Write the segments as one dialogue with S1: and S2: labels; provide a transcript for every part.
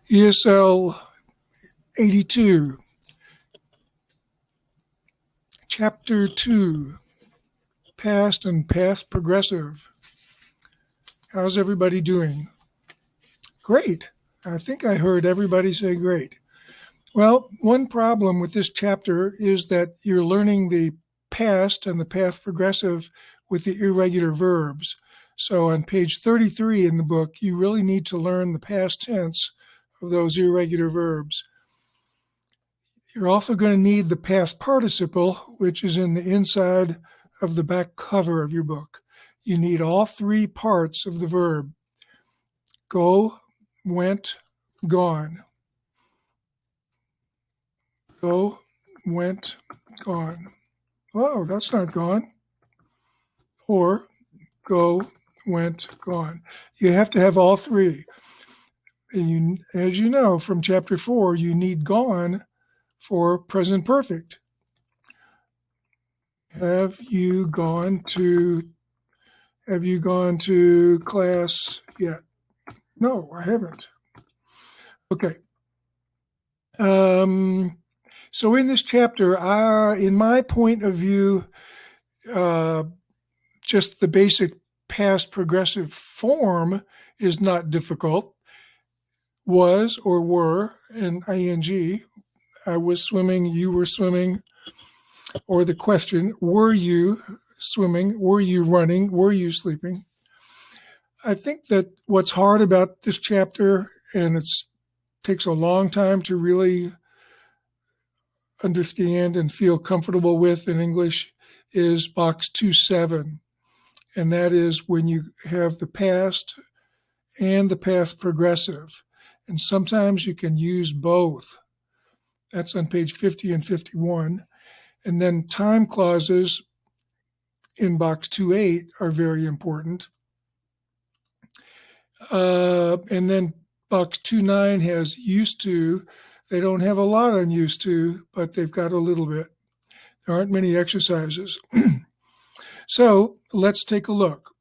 S1: ESL 82, Chapter 2, Past and Past Progressive. How's everybody doing? Great. I think I heard everybody say great. Well, one problem with this chapter is that you're learning the past and the past progressive with the irregular verbs. So on page 33 in the book, you really need to learn the past tense of those irregular verbs. You're also going to need the past participle, which is in the inside of the back cover of your book. You need all three parts of the verb: go, went, gone. Go, went, gone. Oh, that's not gone. Or go, went, gone. You have to have all three. As you know from chapter 4, you need gone for present perfect. Have you gone to class yet? No, I haven't. Okay. So in this chapter, in my point of view, just the basic past progressive form is not difficult. Was or were and ing. I was swimming, you were swimming. Or the question, were you swimming? Were you running? Were you sleeping? I think that what's hard about this chapter, and it takes a long time to really understand and feel comfortable with in English, is box 2-7. And that is when you have the past and the past progressive. And sometimes you can use both. That's on page 50 and 51. And then time clauses in box 2-8 are very important. And then box 2-9 has used to. They don't have a lot on used to, but they've got a little bit. There aren't many exercises. So let's take a look.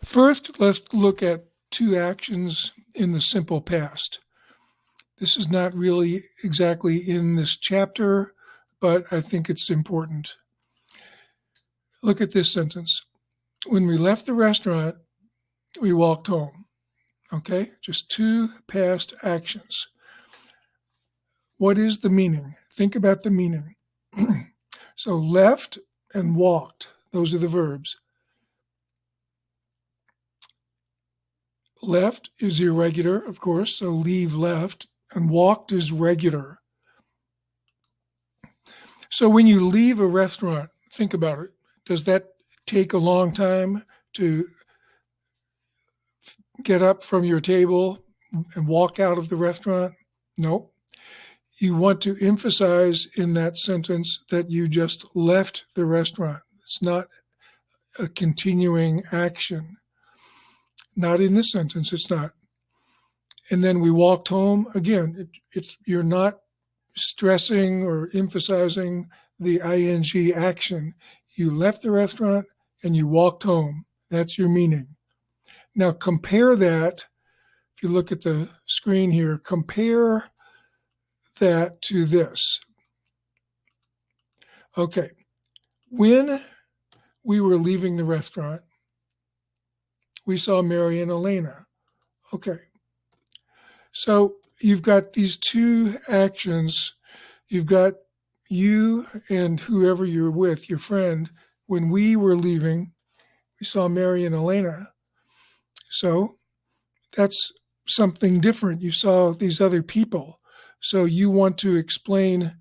S1: First, let's look at two actions in the simple past. This is not really exactly in this chapter, but I think it's important. Look at this sentence. When we left the restaurant, we walked home. Okay, just two past actions. What is the meaning? Think about the meaning. So left and walked, those are the verbs. Left is irregular, of course, so leave left, and walked is regular. So when you leave a restaurant, think about it. Does that take a long time to get up from your table and walk out of the restaurant? No. You want to emphasize in that sentence that you just left the restaurant. It's not a continuing action. Not in this sentence, it's not. And then we walked home. Again, you're not stressing or emphasizing the ing action. You left the restaurant and you walked home. That's your meaning. Now compare that. If you look at the screen here, compare that to this. Okay. When we were leaving the restaurant, we saw Mary and Elena. Okay. So you've got these two actions. You've got you and whoever you're with, your friend. When we were leaving, we saw Mary and Elena. So that's something different. You saw these other people. So you want to explain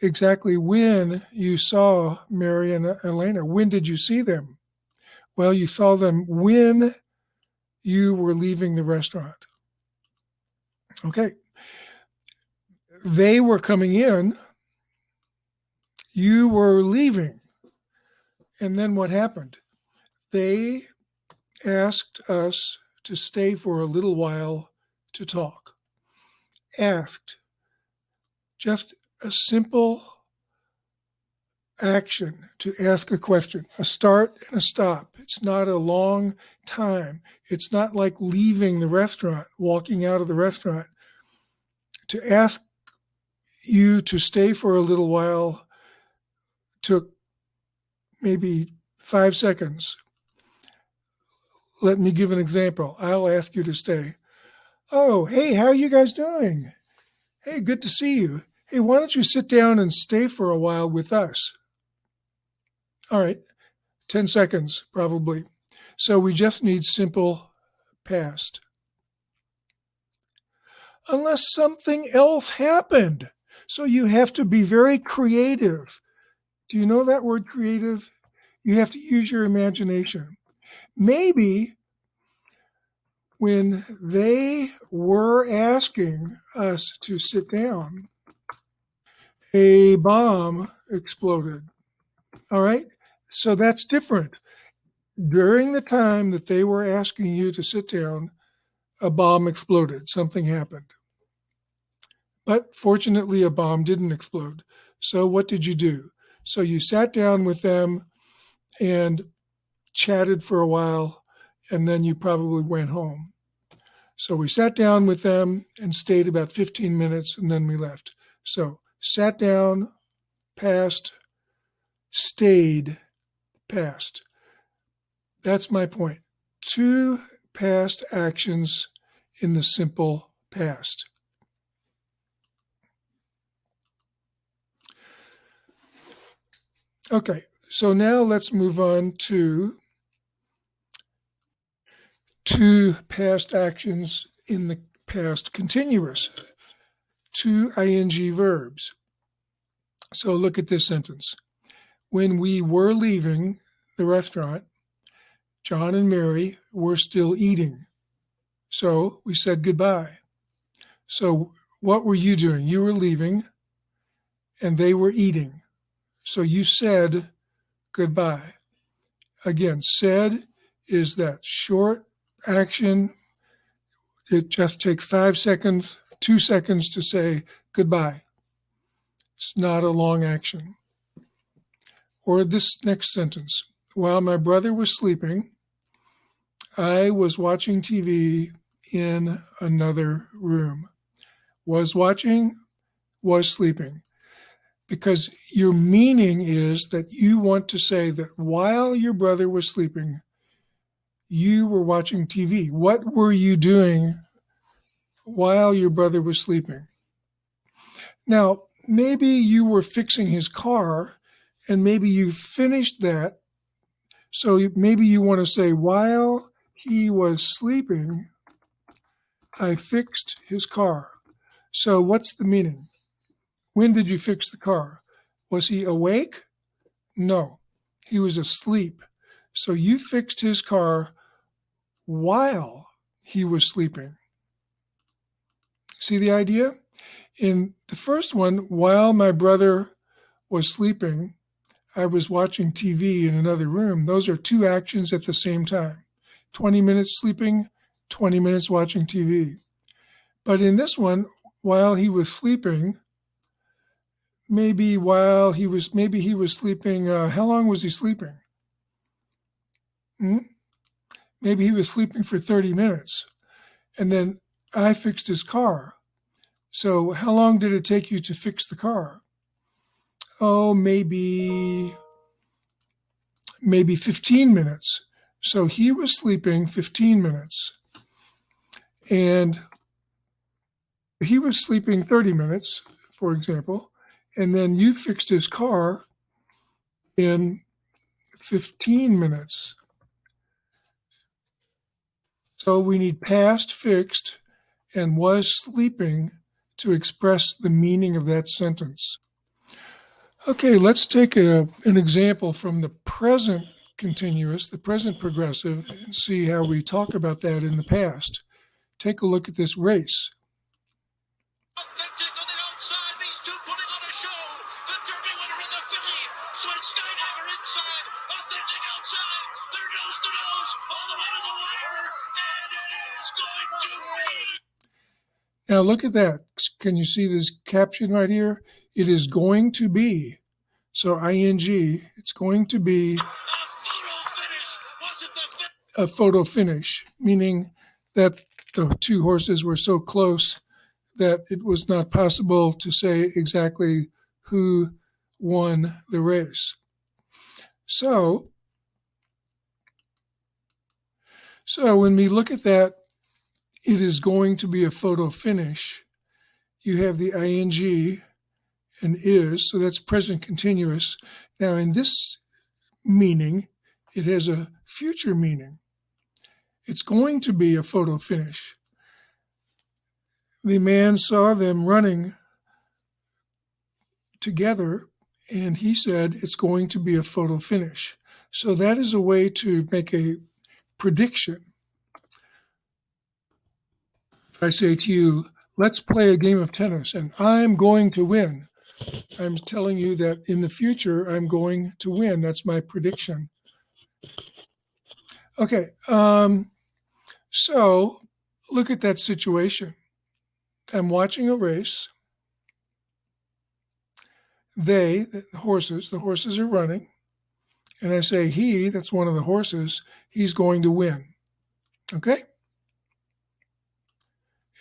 S1: exactly when you saw Mary and Elena. When did you see them? Well, you saw them when you were leaving the restaurant. Okay. They were coming in. You were leaving. And then what happened? They asked us to stay for a little while to talk. Asked. Just a simple action to ask a question, a start and a stop. It's not a long time. It's not like leaving the restaurant, walking out of the restaurant. To ask you to stay for a little while took maybe 5 seconds. Let me give an example. I'll ask you to stay. Oh, hey, how are you guys doing? Hey, good to see you. Hey, why don't you sit down and stay for a while with us? All right, 10 seconds probably. So we just need simple past. Unless something else happened. So you have to be very creative. Do you know that word creative? You have to use your imagination. Maybe when they were asking us to sit down, a bomb exploded. All right? So that's different. During the time that they were asking you to sit down, a bomb exploded. Something happened. But fortunately, a bomb didn't explode. So what did you do? So you sat down with them and chatted for a while, and then you probably went home. So we sat down with them and stayed about 15 minutes, and then we left. So sat down, past, stayed, past. That's my point. 2 past actions in the simple past. Okay, so now let's move on to 2 past actions in the past continuous, 2 ing verbs. So look at this sentence. When we were leaving the restaurant, John and Mary were still eating. So we said goodbye. So what were you doing? You were leaving and they were eating. So you said goodbye. Again, said is that short action. It just takes 5 seconds, 2 seconds to say goodbye. It's not a long action. Or this next sentence. While my brother was sleeping, I was watching TV in another room. Was watching, was sleeping. Because your meaning is that you want to say that while your brother was sleeping, you were watching TV. What were you doing while your brother was sleeping? Now, maybe you were fixing his car and maybe you finished that. So maybe you want to say, while he was sleeping, I fixed his car. So what's the meaning? When did you fix the car? Was he awake? No, he was asleep. So you fixed his car while he was sleeping. See the idea? In the first one, while my brother was sleeping, I was watching TV in another room. Those are 2 actions at the same time. 20 minutes sleeping, 20 minutes watching TV. But in this one, while he was sleeping, maybe he was sleeping, how long was he sleeping? Maybe he was sleeping for 30 minutes. And then I fixed his car. So how long did it take you to fix the car? Oh, maybe 15 minutes. So he was sleeping 15 minutes. And he was sleeping 30 minutes, for example. And then you fixed his car in 15 minutes. So we need past, fixed, and was sleeping to express the meaning of that sentence. Okay, let's take an example from the present continuous, the present progressive, and see how we talk about that in the past. Take a look at this race.
S2: Authentic on the outside, these two putting on a show. The Derby winner and the filly. Swiss Skydiver inside. Authentic outside. They're nose to nose all the way to the wire. And it is going to be.
S1: Now look at that. Can you see this caption right here? It is going to be. So ing, it's going to be a photo finish, meaning that the two horses were so close that it was not possible to say exactly who won the race. So when we look at that, it is going to be a photo finish. You have the ing and is, so that's present continuous. Now, in this meaning, it has a future meaning. It's going to be a photo finish. The man saw them running together, and he said it's going to be a photo finish. So that is a way to make a prediction. If I say to you, let's play a game of tennis and I'm going to win, I'm telling you that in the future I'm going to win. That's my prediction. Okay, so look at that situation. I'm watching a race. The horses are running. And I say, he, that's one of the horses, he's going to win. Okay?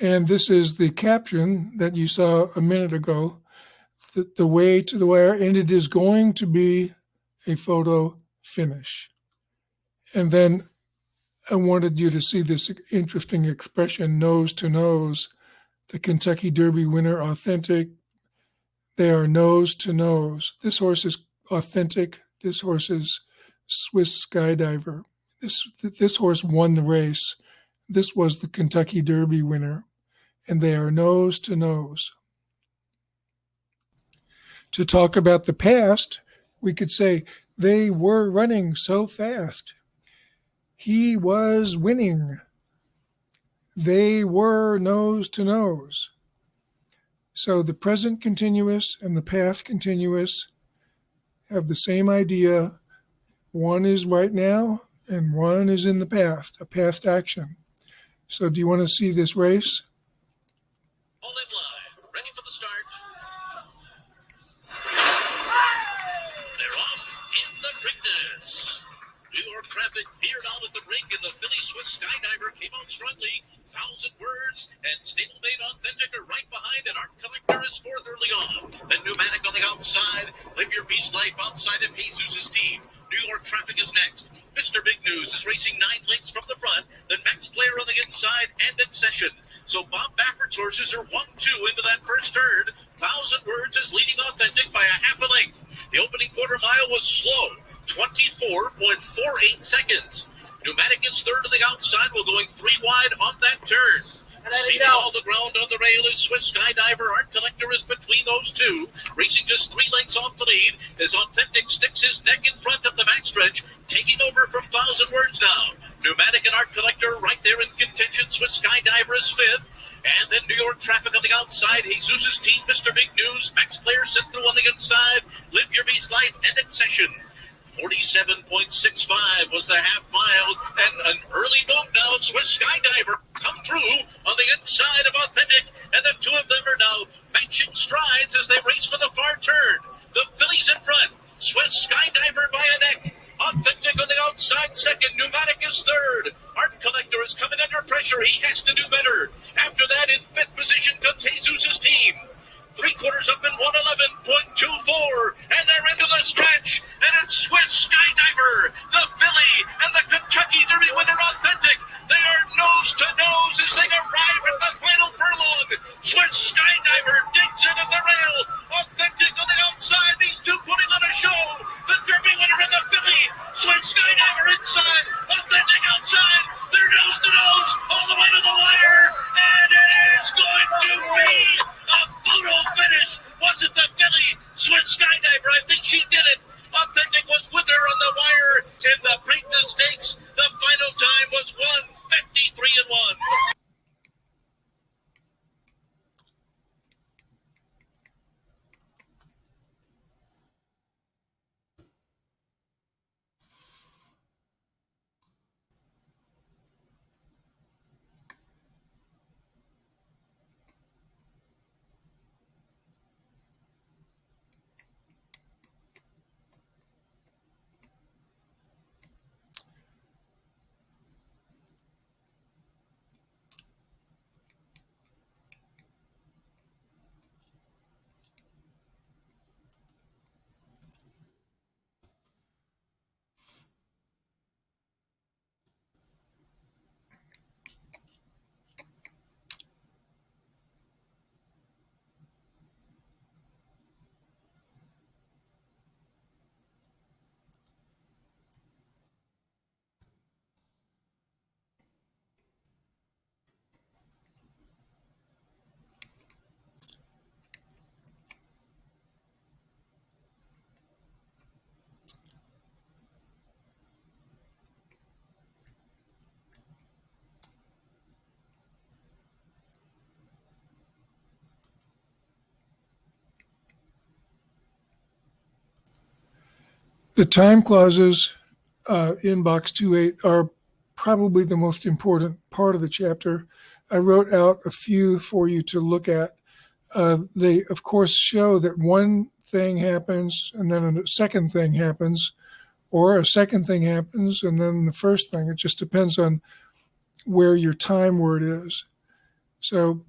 S1: And this is the caption that you saw a minute ago, the way to the wire, and it is going to be a photo finish. And then I wanted you to see this interesting expression, nose to nose. The Kentucky Derby winner, authentic. They are nose to nose. This horse is authentic. This horse is Swiss skydiver. This horse won the race. This was the Kentucky Derby winner. And they are nose to nose. To talk about the past, we could say they were running so fast. He was winning. They were nose to nose. So the present continuous and the past continuous have the same idea. One is right now and one is in the past, a past action. So do you want to see this race?
S2: All in line, ready for the start. They're off in the Preakness. New York traffic veered out at the brink, and the Philly Swiss skydiver came out strongly. 1,000 Words and Stablemate Authentic are right behind, and Art Collector is fourth early on. Then Pneumatic on the outside. Live Your Beast Life outside of Jesus' team. New York traffic is next. Mr. Big News is racing 9 lengths from the front. Then Max Player on the inside and in session. So Bob Baffert's horses are 1-2 into that first turn. 1,000 Words is leading Authentic by a half a length. The opening quarter mile was slow. 24.48 seconds. Pneumatic is third to the outside, while going 3 wide on that turn. Sealing all the ground on the rail is Swiss Skydiver. Art Collector is between those two, racing just 3 lengths off the lead as Authentic sticks his neck in front of the backstretch, taking over from 1,000 Words now. Pneumatic and Art Collector right there in contention. Swiss Skydiver is fifth. And then New York traffic on the outside. Jesus' team, Mr. Big News. Max Player sent through on the inside. Live Your Beast Life and in session. 47.65 was the half mile, and an early move now. Swiss Skydiver come through on the inside of Authentic, and the two of them are now matching strides as they race for the far turn. The fillies in front. Swiss Skydiver by a neck. Authentic on the outside second. Pneumatic is third. Art Collector is coming under pressure. He has to do better. After that, in fifth position comes Jesus' team. 3/4 up in 111.24, and they're into the stretch, and it's Swiss Skydiver, the filly, and the Kentucky Derby winner Authentic. They are nose to nose as they arrive at the final furlong. Swiss Skydiver digs into the rail. Authentic on the outside. These two putting on a show. The Derby winner and the filly. Swiss Skydiver inside. Authentic outside. They're nose to nose all the way to the wire, and it is going to be a photo finish. Was it the filly? Swiss Skydiver, I think she did it. Authentic was with her on the wire in the Preakness Stakes. The final time was 1:53-1.
S1: The time clauses in box 2.8 are probably the most important part of the chapter. I wrote out a few for you to look at. They, of course, show that one thing happens and then a second thing happens, or a second thing happens and then the first thing. It just depends on where your time word is. So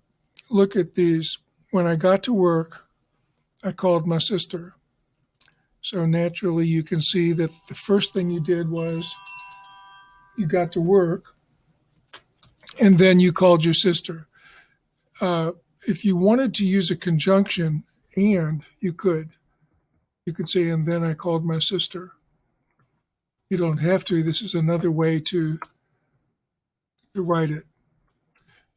S1: look at these. When I got to work, I called my sister. So naturally, you can see that the first thing you did was you got to work, and then you called your sister. If you wanted to use a conjunction, and you could say, and then I called my sister. You don't have to. This is another way to write it.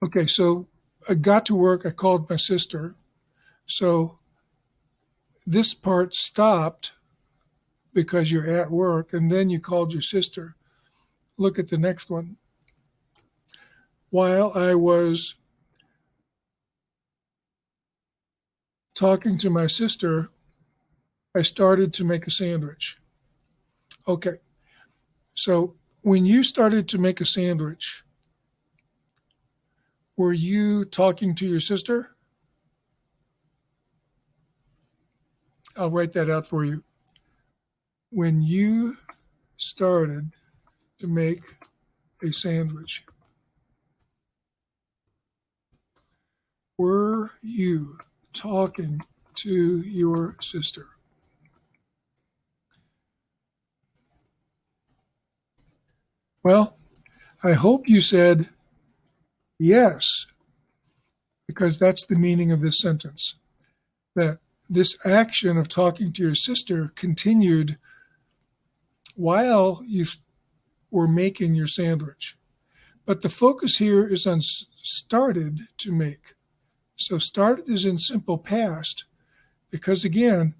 S1: Okay, so I got to work, I called my sister. So this part stopped because you're at work, and then you called your sister. Look at the next one. While I was talking to my sister, I started to make a sandwich. Okay, so when you started to make a sandwich, were you talking to your sister? I'll write that out for you. When you started to make a sandwich, were you talking to your sister? Well, I hope you said yes, because that's the meaning of this sentence. That this action of talking to your sister continued while you were making your sandwich. But the focus here is on started to make. So started is in simple past because, again,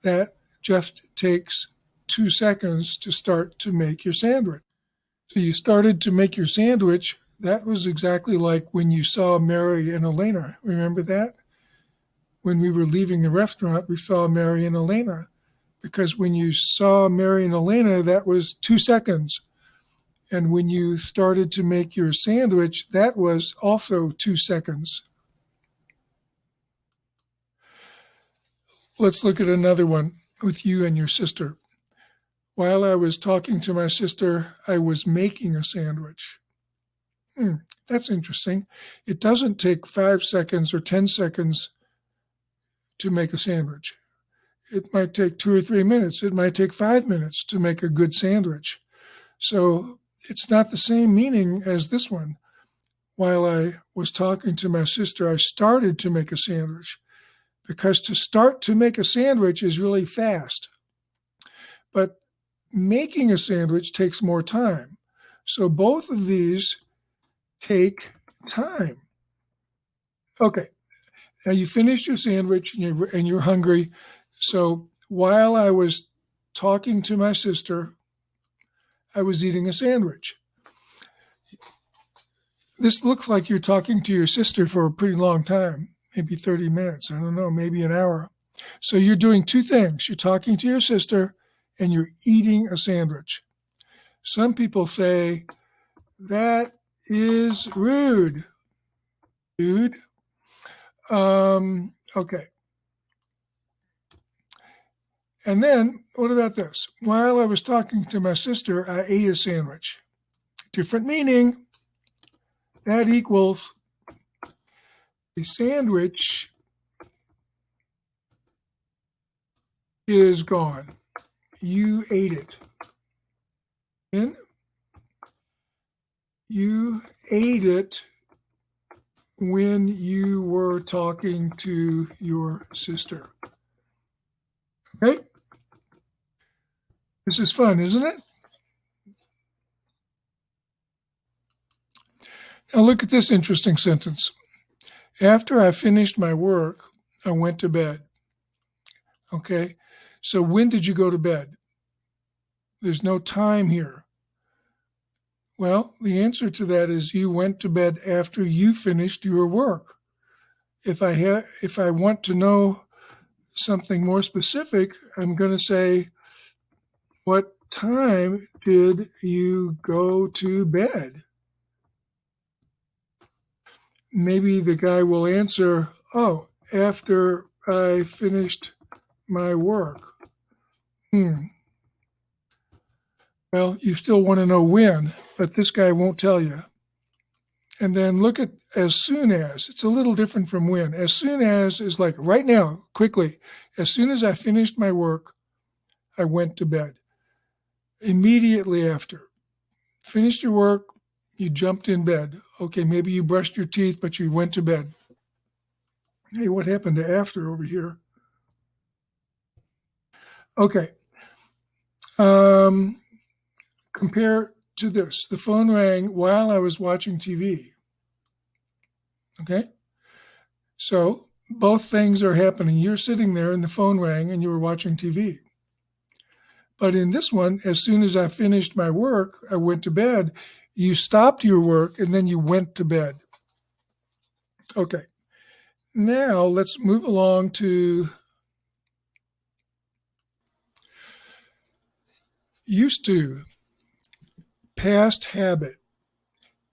S1: that just takes 2 seconds to start to make your sandwich. So you started to make your sandwich. That was exactly like when you saw Mary and Elena. Remember that? When we were leaving the restaurant, we saw Mary and Elena. Because when you saw Mary and Elena, that was 2 seconds. And when you started to make your sandwich, that was also 2 seconds. Let's look at another one with you and your sister. While I was talking to my sister, I was making a sandwich. That's interesting. It doesn't take 5 seconds or 10 seconds to make a sandwich. It might take 2 or 3 minutes. It might take 5 minutes to make a good sandwich. So it's not the same meaning as this one. While I was talking to my sister, I started to make a sandwich. Because to start to make a sandwich is really fast. But making a sandwich takes more time. So both of these take time. Okay, now you finished your sandwich and you're hungry. So while I was talking to my sister, I was eating a sandwich. This looks like you're talking to your sister for a pretty long time, maybe 30 minutes, I don't know, maybe an hour. So you're doing 2 things. You're talking to your sister and you're eating a sandwich. Some people say, that is rude. Dude. Okay. And then, what about this? While I was talking to my sister, I ate a sandwich. Different meaning. That equals a sandwich is gone. You ate it. And you ate it when you were talking to your sister. Okay? This is fun, isn't it? Now look at this interesting sentence. After I finished my work, I went to bed. Okay? So when did you go to bed? There's no time here. Well, the answer to that is you went to bed after you finished your work. If I want to know something more specific, I'm going to say What time did you go to bed? Maybe the guy will answer, oh, after I finished my work. Well, you still want to know when, but this guy won't tell you. And then look at as soon as. It's a little different from when. As soon as is like right now, quickly. As soon as I finished my work, I went to bed. Immediately after. Finished your work, you jumped in bed. Okay, maybe you brushed your teeth, but you went to bed. Hey, what happened to after over here? Okay. Um, compare to this. The phone rang while I was watching TV. Okay. So both things are happening. You're sitting there and the phone rang and you were watching TV. But in this one, as soon as I finished my work, I went to bed. You stopped your work and then you went to bed. Okay. Now let's move along to used to, past habit.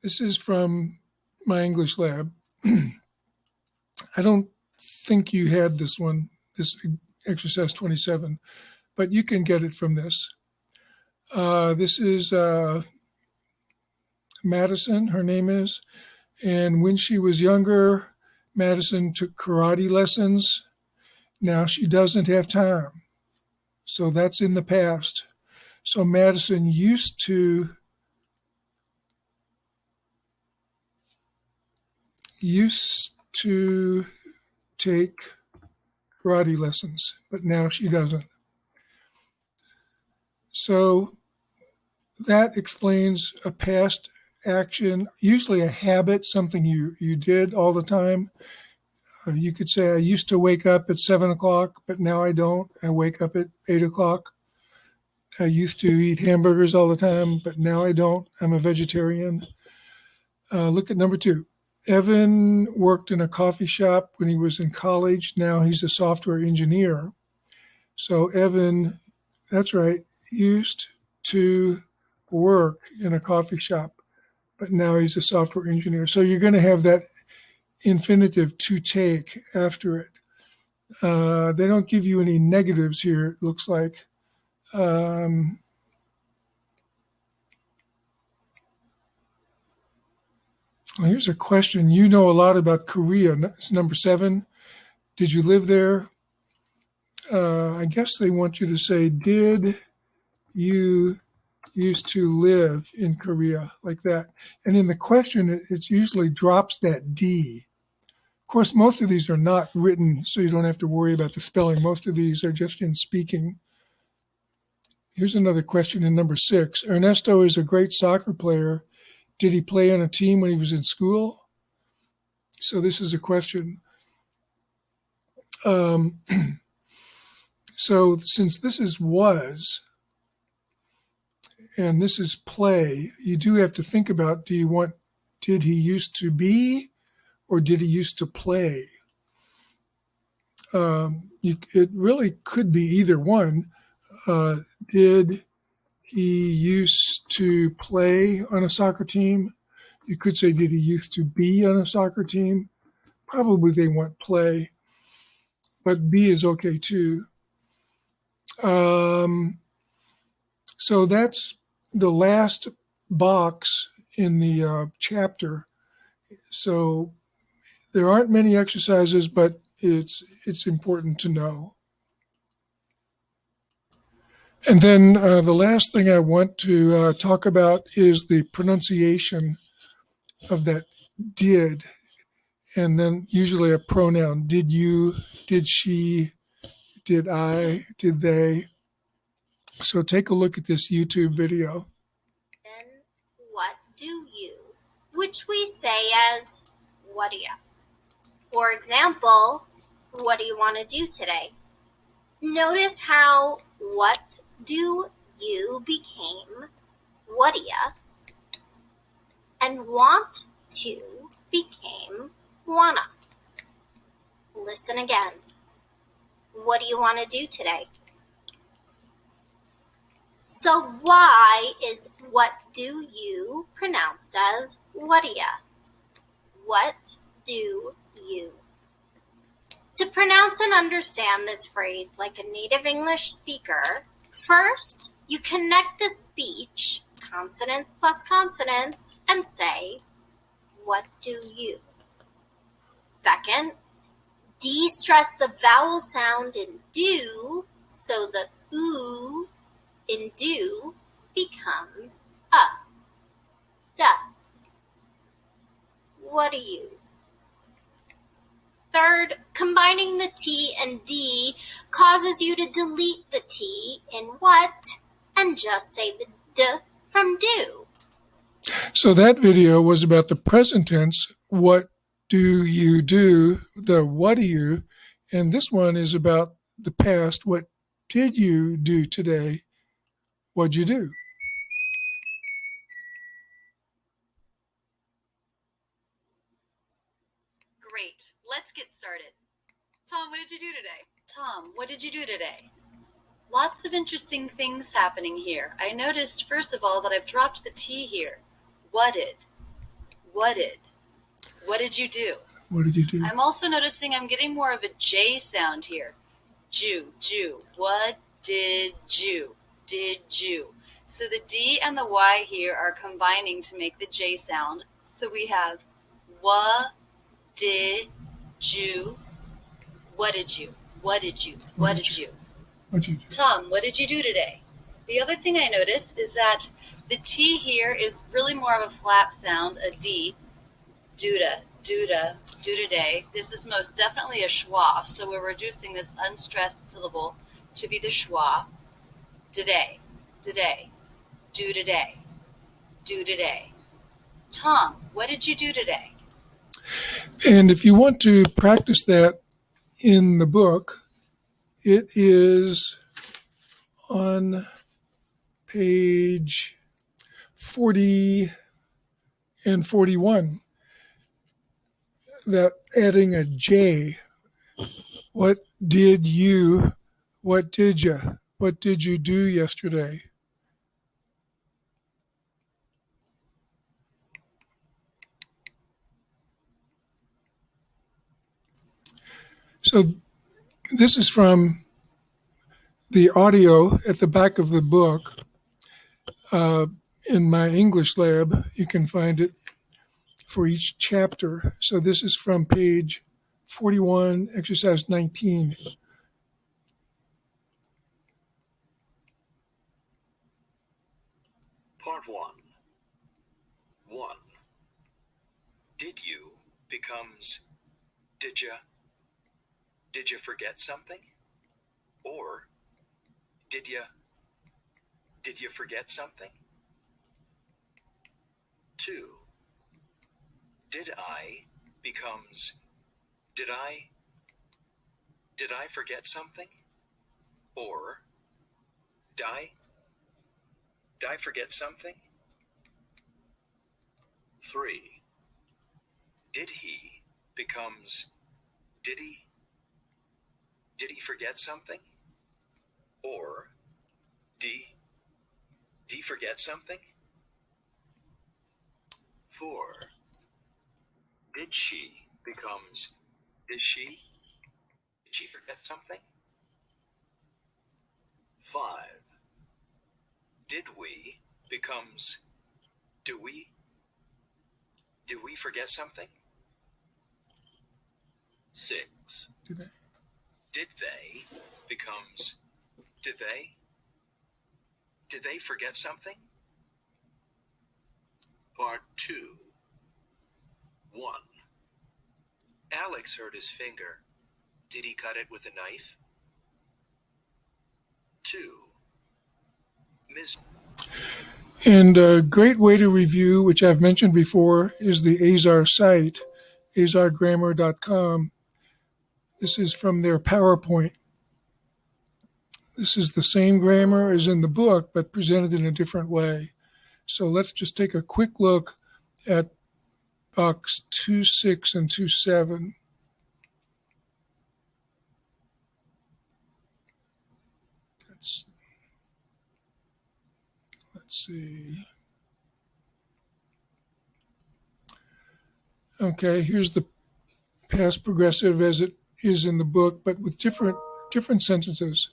S1: This is from my English lab. I don't think you had this one, this exercise 27, but you can get it from this. This is Madison, her name is. And when she was younger, Madison took karate lessons. Now she doesn't have time. So that's in the past. So Madison used to take karate lessons, but now she doesn't. So that explains a past action, usually a habit, something you did all the time. You could say, I used to wake up at 7 o'clock, but now I don't. I wake up at 8 o'clock. I used to eat hamburgers all the time, but now I don't. I'm a vegetarian. Look at number 2. Evan worked in a coffee shop when he was in college. Now he's a software engineer. So Evan, that's right, used to work in a coffee shop, but now he's a software engineer. So you're going to have that infinitive to take after it. They don't give you any negatives here, it looks like. Well, here's a question. You know a lot about Korea. It's number 7. Did you live there? I guess they want you to say, did you used to live in Korea, like that? And in the question, it usually drops that D. Of course, most of these are not written, so you don't have to worry about the spelling. Most of these are just in speaking. Here's another question in number 6. Ernesto is a great soccer player. Did he play on a team when he was in school? So this is a question. So since this is was and this is play, you do have to think about, did he used to be or did he used to play? It really could be either one. Did he used to play on a soccer team? You could say, did he used to be on a soccer team? Probably they want play, but be is okay too. So that's the last box in the chapter. So there aren't many exercises, but it's important to know. And then the last thing I want to talk about is the pronunciation of that did, and then usually a pronoun. Did you, did she, did I, did they? So take a look at this YouTube video.
S3: Then what do you? Which we say as what do you? For example, what do you want to do today? Notice how what do you became what do ya, and want to became wanna. Listen again. What do you want to do today? So why is what do you pronounced as what do ya? What do you? To pronounce and understand this phrase like a native English speaker, first you connect the speech, consonants plus consonants, and say, what do you? Second, de-stress the vowel sound in do, so the oo in do becomes a. Da. What do you? Third, combining the T and D causes you to delete the T in what and just say the D from do.
S1: So that video was about the present tense, what do you do, the what do you, and this one is about the past, what did you do today, what'd you do?
S4: Great. Let's get started. Tom, what did you do today? Tom, what did you do today? Lots of interesting things happening here. I noticed, first of all, that I've dropped the T here. Whatted. Whatted. What did you do?
S1: What did you do?
S4: I'm also noticing I'm getting more of a J sound here. Jew, Jew. What did you? Did you? So the D and the Y here are combining to make the J sound. So we have what did you? What did you? What did you? What did you?
S1: What'd you do?
S4: Tom, what did you do today? The other thing I noticed is that the T here is really more of a flap sound, a D. Do-da, do-da, do-today. This is most definitely a schwa, so we're reducing this unstressed syllable to be the schwa. Today, today, do today, do today. Tom, what did you do today?
S1: And if you want to practice that in the book, it is on page 40 and 41, that adding a J. What did you, what did you, what did you do yesterday? So this is from the audio at the back of the book. In my English lab, you can find it for each chapter. So this is from page 41, exercise 19.
S5: Part 1. 1. Did you becomes did ya? Did you forget something? Or did you forget something? 2. Did I becomes did I forget something? Or did I forget something? 3. Did he becomes did he forget something? Or did he forget something? 4. Did she becomes did she forget something? 5. Did we becomes do we forget something? 6. Did they becomes did they forget something? Part 2. 1. Alex hurt his finger. Did he cut it with a knife? 2.
S1: And a great way to review, which I've mentioned before, is the Azar site, azargrammar.com. This is from their PowerPoint. This is the same grammar as in the book, but presented in a different way. So let's just take a quick look at box 2.6 and 2.7. Let's see. Okay, here's the past progressive as it is in the book, but with different sentences.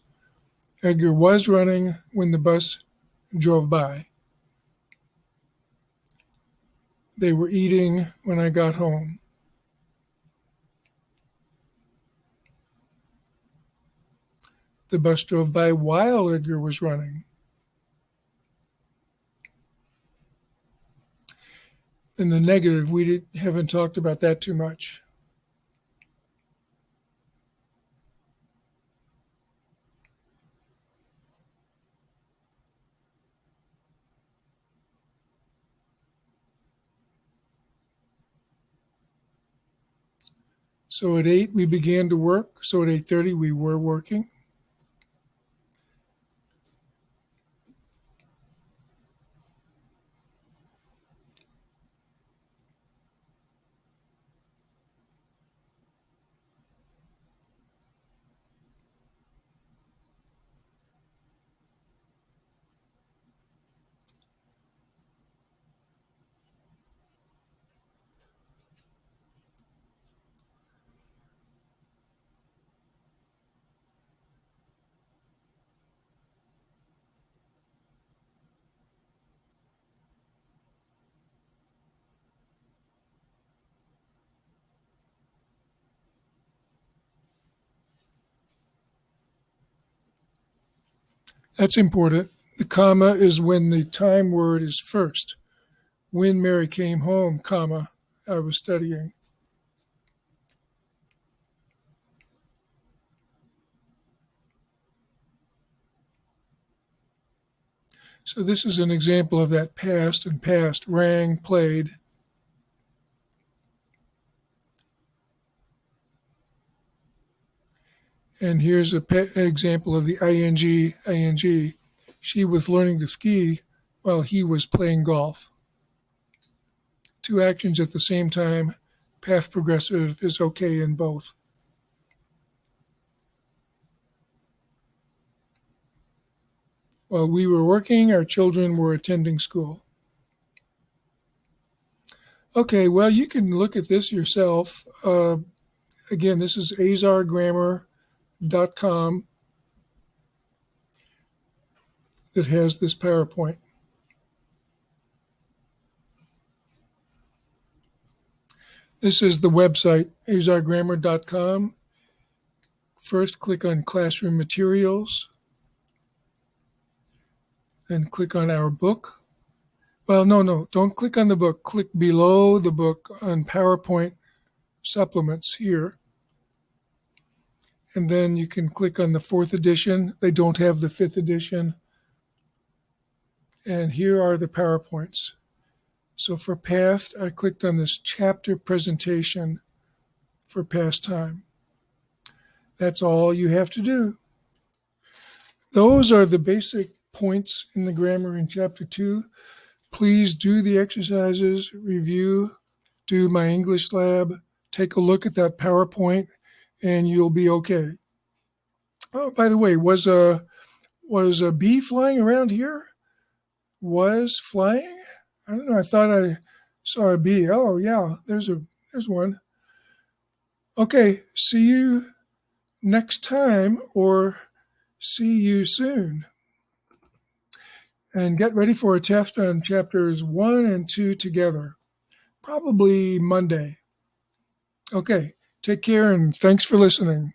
S1: Edgar was running when the bus drove by. They were eating when I got home. The bus drove by while Edgar was running. In the negative, we haven't talked about that too much. So at 8, we began to work. So at 8:30, we were working. That's important. The comma is when the time word is first. When Mary came home, comma, I was studying. So this is an example of that past and past, rang, played. And here's an example of the ing. She was learning to ski while he was playing golf. Two actions at the same time. Past progressive is okay in both. While we were working, our children were attending school. Okay, well, you can look at this yourself. Again, this is azargrammar.com that has this PowerPoint. This is the website, azargrammar.com. First, click on Classroom Materials, then click on our book. Well, no, don't click on the book. Click below the book on PowerPoint supplements here. And then you can click on the 4th edition. They don't have the 5th edition. And here are the PowerPoints. So for past, I clicked on this chapter presentation for past time. That's all you have to do. Those are the basic points in the grammar in chapter 2. Please do the exercises, review, do my English lab, take a look at that PowerPoint, and you'll be okay. Oh, by the way, was a bee flying around here? Was flying? I don't know. I thought I saw a bee. Oh yeah, there's one. Okay, see you next time or see you soon. And get ready for a test on chapters 1 and 2 together, probably Monday. Okay, take care and thanks for listening.